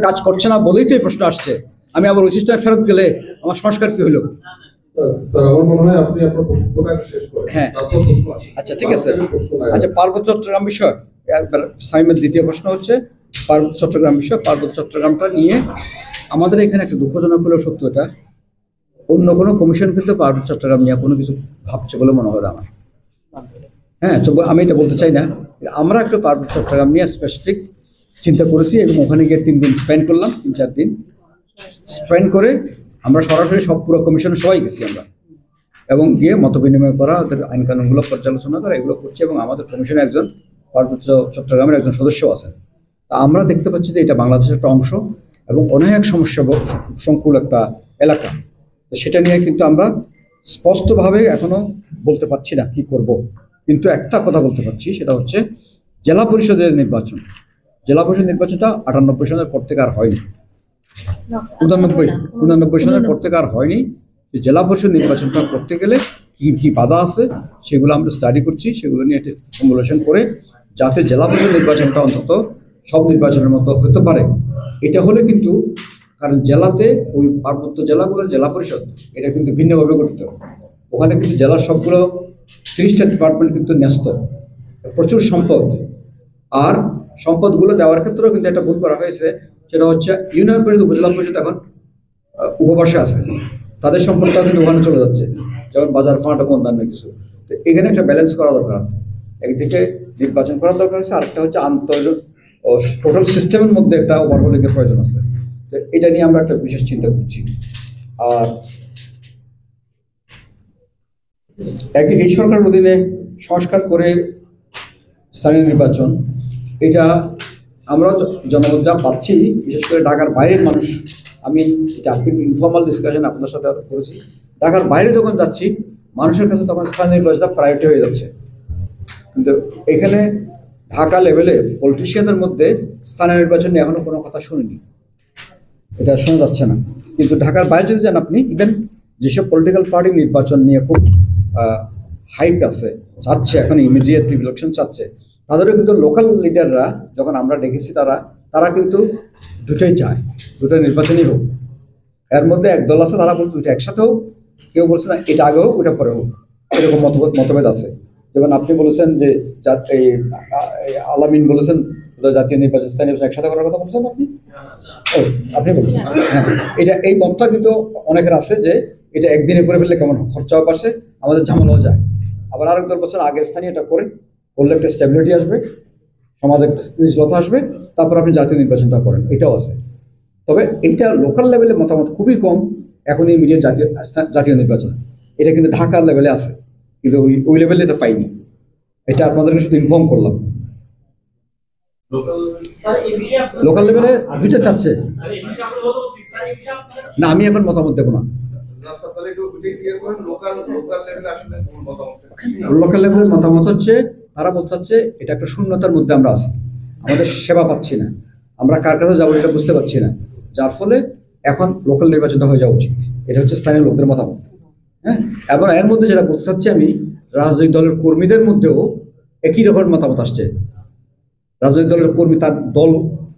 কাজ করছে না বলেই তো এই প্রশ্ন আসছে। আমি আবার ওই সিস্টেমে ফেরত গেলে আমার সংস্কার কি হলো? স্যার আমার মনে হয় আপনি আপনার বক্তব্যটা শেষ করেন। হ্যাঁ, তারপর প্রশ্ন আসবে। আচ্ছা ঠিক আছে। আচ্ছা, পার্বত্য চট্টগ্রাম বিষয় একবার সাইমের দ্বিতীয় প্রশ্ন হচ্ছে পার্বত্য চট্টগ্রাম বিষয়। পার্বত্য চট্টগ্রামটা নিয়ে আমাদের এখানে একটা দুঃখজনক হলেও সত্য, এটা অন্য কোনো কমিশন কিন্তু পার্বত্য চট্টগ্রাম নিয়ে কোনো কিছু ভাবছে বলে মনে হয় আমার। হ্যাঁ, তো আমি এটা বলতে চাই না, আমরা একটু পার্বত্য চট্টগ্রাম নিয়ে স্পেসিফিক চিন্তা করেছি এবং ওখানে গিয়ে 3 দিন স্পেন্ড করলাম, 3-4 দিন স্পেন্ড করে আমরা সরাসরি সব পুরো কমিশনে সবাই গেছি আমরা, এবং গিয়ে মত বিনিময় করা, ওদের আইন কানুনগুলো পর্যালোচনা করা, এগুলো করছি। এবং আমাদের কমিশনে একজন পার্বত্য চট্টগ্রামের একজন সদস্য আছেন। তা আমরা দেখতে পাচ্ছি যে এটা বাংলাদেশের একটা অংশ এবং অনেক সমস্যা সংকুল একটা এলাকা। তো সেটা নিয়ে কিন্তু আমরা স্পষ্টভাবে এখনো বলতে পারছি না কি করব। কিন্তু একটা কথা বলতে পারছি, সেটা হচ্ছে জেলা পরিষদের নির্বাচন। জেলা পরিষদ নির্বাচনটা 98 সনের পর থেকে আর হয়নি, 89 সনের পর থেকে আর হয়নি। জেলা পরিষদ নির্বাচনটা করতে গেলে কি কি বাধা আছে সেগুলো আমরা স্টাডি করছি, সেগুলো নিয়ে একটা ফর্মুলেশন করে যাতে জেলা পরিষদ নির্বাচনটা অন্তত সব নির্বাচনের মতো হতে পারে। এটা হলে কিন্তু, কারণ জেলাতে ওই পার্বত্য জেলাগুলোর জেলা পরিষদ এটা কিন্তু ভিন্নভাবে গঠিত। ওখানে কিন্তু জেলার সবগুলো 30টা ডিপার্টমেন্ট কিন্তু ন্যস্ত, প্রচুর সম্পদ। আর সম্পদগুলো দেওয়ার ক্ষেত্রেও কিন্তু একটা ভুল করা হয়েছে, সেটা হচ্ছে ইউনিয়ন পরিষদ উপজেলা পরিষদ এখন উপবাসে আছে, তাদের সম্পদটাও কিন্তু ওখানে চলে যাচ্ছে, যেমন বাজার ফান্ড এবং অন্যান্য কিছু। তো এখানে একটা ব্যালেন্স করা দরকার আছে, একদিকে নির্বাচন করার দরকার আছে, আরেকটা হচ্ছে টোটাল সিস্টেমের মধ্যে একটা ওভারহোলিংয়ের প্রয়োজন আছে। তো এটা নিয়ে আমরা একটা বিশেষ চিন্তা করছি। আর এই সরকারের অধীনে সংস্কার করে স্থানীয় নির্বাচন, এটা আমরা জনগণ যা পাচ্ছি, বিশেষ করে ঢাকার বাইরের মানুষ, আমি এটা ইনফর্মাল ডিসকাশন আপনার সাথে করেছি, ঢাকার বাইরে যখন যাচ্ছি মানুষের কাছে তখন স্থানীয় নির্বাচনটা প্রায়োরিটি হয়ে যাচ্ছে। কিন্তু এখানে ঢাকা লেভেলে পলিটিশিয়ানদের মধ্যে স্থানীয় নির্বাচন নিয়ে এখনো কোনো কথা শুনিনি, এটা শোনা যাচ্ছে না। কিন্তু ঢাকার বাইরে যদি যান আপনি, ইভেন যেসব পলিটিক্যাল পার্টি নির্বাচন নিয়ে খুব হাইপ আছে, চাচ্ছে এখন ইমিডিয়েট ইলেকশন চাচ্ছে, তাদেরও কিন্তু লোকাল লিডাররা যখন আমরা দেখেছি, তারা কিন্তু দুটোই চায়, দুটো নির্বাচনই হোক। এর মধ্যে একদল আছে তারা বলছে দুটো একসাথে হোক, কেউ বলছে না এটা আগে হোক ওটা পরে হোক, এরকম মতভেদ আছে। যেমন আপনি বলেছেন যে আলামিন বলেছেন জাতীয় নির্বাচন স্থানীয় নির্বাচন একসাথে করার কথা বলছেন আপনি বলছেন। হ্যাঁ, এই মতটা কিন্তু অনেকের আছে যে এটা একদিনে করে ফেললে কেমন খরচাও পাশে, আমাদের ঝামেলাও যায়। আবার আরেক দল বছর আগে স্থানীয়টা করলে একটা স্টেবিলিটি আসবে, সমাজে একটা স্থিতিশীলতা আসবে, তারপর আপনি জাতীয় নির্বাচনটা করেন, এটাও আছে। তবে এইটা লোকাল লেভেলে মতামত খুবই কম এখন ইমিডিয়েট জাতীয় নির্বাচন, এটা কিন্তু ঢাকার লেভেলে আছে, কিন্তু ওই লেভেলে এটা পাইনি। এটা আপনাদেরকে শুধু ইনফর্ম করলাম। লোকাল লেভেলে দুইটা চাচ্ছে না, আমি এখন মতামত দেবো না। লোকাল লেভেলের মতামত হচ্ছে তারা বলতে চাচ্ছে এটা একটা শূন্যতার মধ্যে আমরা আছি, আমাদের সেবা পাচ্ছি না, আমরা কার কাছে যাবো এটা বুঝতে পারছি না, যার ফলে এখন লোকাল নির্বাচনটা হয়ে যাওয়া উচিত। এটা হচ্ছে স্থানীয় লোকদের মতামত। হ্যাঁ, এবং এর মধ্যে যেটা বলতে চাচ্ছি আমি, রাজনৈতিক দলের কর্মীদের মধ্যেও একই রকমের মতামত আসছে। রাজনৈতিক দলের কর্মী তার দল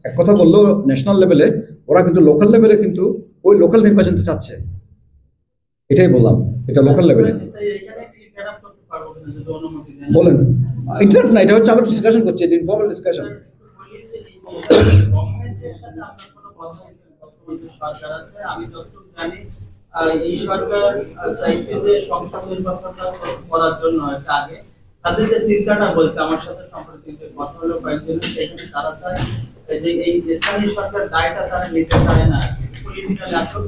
এক কথা বললেও ন্যাশনাল লেভেলে, ওরা কিন্তু লোকাল লেভেলে কিন্তু ওই লোকাল নির্বাচনটা চাচ্ছে। এটাই বললাম, এটা লোকাল লেভেলে বলেন ইন্টারাপ্ট না, এটা হচ্ছে আমরা ডিসকাশন করছি, ইনফর্মাল ডিসকাশন। আমি যতটুকু জানি এই সরকার চাইছে যে সংসদ নির্বাচনটা করার জন্য একটা আগে তাদের যে চিন্তাটা বলছে, আমার সাথে সম্প্রতি কথা হলো কয়েকজন, সেখানে তারা চায় যে এই স্থানীয় সরকার দায়টা তারা নিতে চায় না, পলিটিক্যাল আসল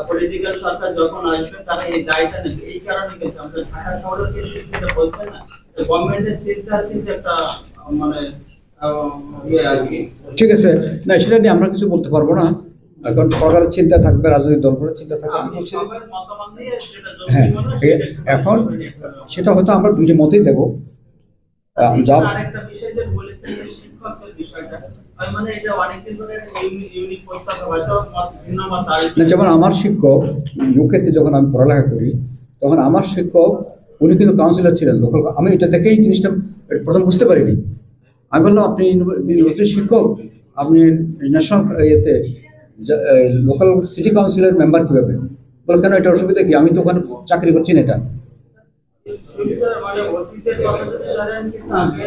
পলিটিক্যাল সরকার যখন আসবে তারা এই দায়টা নেবে। এই কারণে কিন্তু আমাদের ঢাকা শহরের কিন্তু যেটা বলছে না, গভর্নমেন্টের চিন্তা কিন্তু একটা মানে ঠিক আছে, না সেটা নিয়ে আমরা কিছু বলতে পারবো না, এখন সরকারের চিন্তা থাকবে, রাজনৈতিক দলগুলোর চিন্তা থাকবে। হ্যাঁ, এখন সেটা হয়তো আমরা দুই মতেই দেবো। যেমন আমার শিক্ষক ইউকেতে যখন আমি পড়ালেখা করি, তখন আমার শিক্ষক উনি কিন্তু কাউন্সিলর ছিলেন লোকাল। আমি এটা দেখেই জিনিসটা প্রথম বুঝতে পারিনি। আমি বললাম আপনি ইউনিভার্সিটির শিক্ষক, আপনি ন্যাশনাল ইয়েতে লোকাল সিটি কাউন্সিলের মেম্বার কিভাবে বলে? কেন এটা অসুবিধা কি? আমি তো ওখানে চাকরি করছি না এটা। স্যার মানে অতীতের কথা যদি জানেন কিন্তু আগে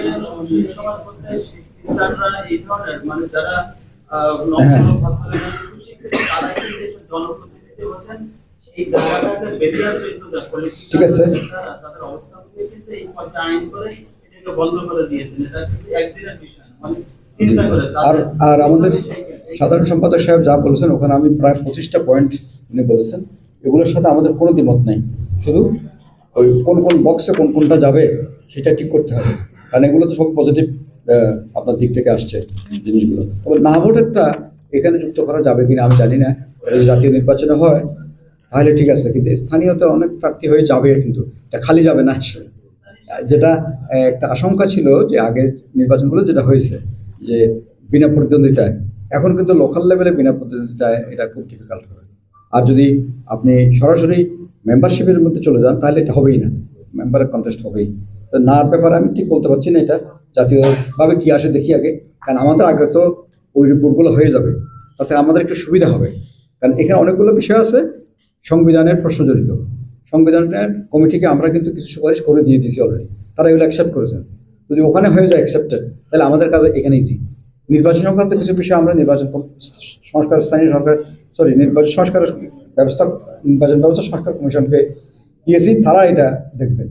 সেই সময় করতে স্যাররা এই ধরনের মানে যারা হ্যাঁ। সুশিক্ষিত তারা কিন্তু যেসব জনপ্রতিনিধি হচ্ছেন সেই জায়গাটাকে বেরিয়ে কিন্তু ঠিক আছে। তাদের অবস্থান থেকে কিন্তু এই পর্যায়ে আইন করে এটাকে বন্ধ করে দিয়েছেন। এটা কিন্তু একদিনের বিষয় না, মানে চিন্তা করে আর আর আমাদের সাধারণ সম্পাদক সাহেব যা বলেছেন ওখানে আমি প্রায় 25টা পয়েন্ট উনি বলেছেন, এগুলোর সাথে আমাদের কোনো দ্বিমত নাই। শুধু ওই কোন কোন বক্সে কোন কোনটা যাবে সেটা ঠিক করতে হবে, কারণ এগুলো তো সব পজিটিভ আপনার দিক থেকে আসছে জিনিসগুলো। তবে না ভোটেরটা এখানে যুক্ত করা যাবে কিনা আমি জানি না। যদি জাতীয় নির্বাচনে হয় তাহলে ঠিক আছে, কিন্তু স্থানীয়তে অনেক প্রার্থী হয়ে যাবে, কিন্তু এটা খালি যাবে না আসলে। যেটা একটা আশঙ্কা ছিল যে আগে নির্বাচনগুলো যেটা হয়েছে যে বিনা প্রতিদ্বন্দ্বিতায়, এখন কিন্তু লোকাল লেভেলে বিনা প্রতিদ্বন্দ্বিতায় এটা খুব ডিফিকাল্ট হবে। আর যদি আপনি সরাসরি মেম্বারশিপের মধ্যে চলে যান তাহলে এটা হবেই না, মেম্বারের কন্টেস্ট হবেই। তো নার ব্যাপারে আমি ঠিক বলতে পারছি না, এটা জাতীয়ভাবে কি আসে দেখি আগে, কারণ আমাদের আগে তো ওই রিপোর্টগুলো হয়ে যাবে, তাতে আমাদের একটু সুবিধা হবে। কারণ এখানে অনেকগুলো বিষয় আছে সংবিধানের প্রশ্ন জড়িত। সংবিধানের কমিটিকে আমরা কিন্তু কিছু সুপারিশ করে দিয়ে দিয়েছি অলরেডি, তারা এগুলো অ্যাকসেপ্ট করেছেন। যদি ওখানে হয়ে যায় অ্যাকসেপ্টেড, তাহলে আমাদের কাছে এখানে ইজি। নির্বাচন সংক্রান্ত কিছু বিষয় আমরা সংস্কার স্থানীয় সরকার নির্বাচন সংস্কারের নির্বাচন ব্যবস্থা সংস্কার কমিশনকে দিয়েছি, তারা এটা দেখবেন।